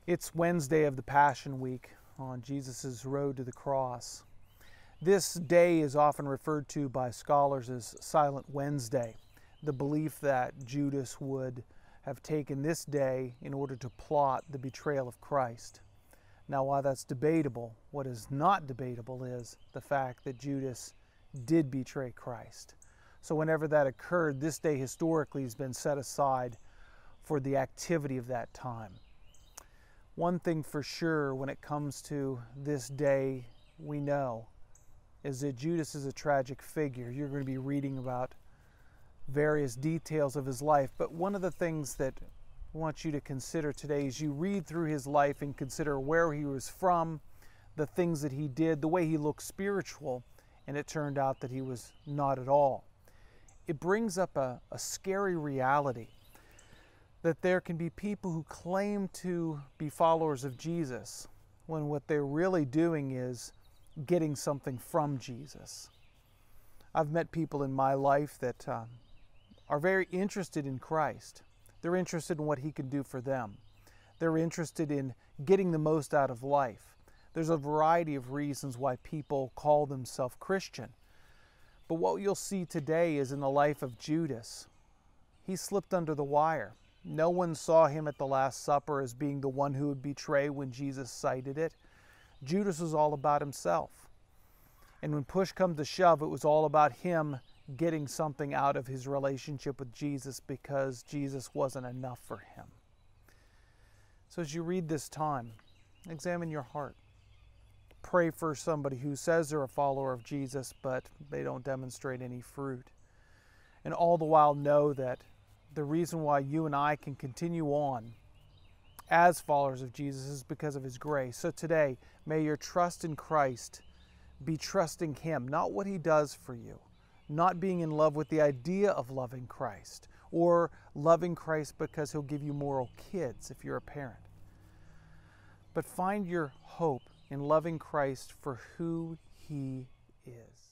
It's Wednesday of the Passion Week on Jesus' road to the cross. This day is often referred to by scholars as Silent Wednesday, the belief that Judas would have taken this day in order to plot the betrayal of Christ. Now, while that's debatable, what is not debatable is the fact that Judas did betray Christ. So whenever that occurred, this day historically has been set aside for the activity of that time. One thing for sure when it comes to this day we know is that Judas is a tragic figure. You're going to be reading about various details of his life, but one of the things that I want you to consider today is you read through his life and consider where he was from, the things that he did, the way he looked spiritual, and it turned out that he was not at all. It brings up a scary reality that there can be people who claim to be followers of Jesus when what they're really doing is getting something from Jesus. I've met people in my life that are very interested in Christ. They're interested in what He can do for them. They're interested in getting the most out of life. There's a variety of reasons why people call themselves Christian. But what you'll see today is in the life of Judas, he slipped under the wire. No one saw him at the Last Supper as being the one who would betray when Jesus cited it. Judas was all about himself. And when push comes to shove, it was all about him getting something out of his relationship with Jesus because Jesus wasn't enough for him. So as you read this time, examine your heart. Pray for somebody who says they're a follower of Jesus, but they don't demonstrate any fruit. And all the while know that the reason why you and I can continue on as followers of Jesus is because of His grace. So today, may your trust in Christ be trusting Him, not what He does for you, not being in love with the idea of loving Christ, or loving Christ because He'll give you moral kids if you're a parent. But find your hope in loving Christ for who He is.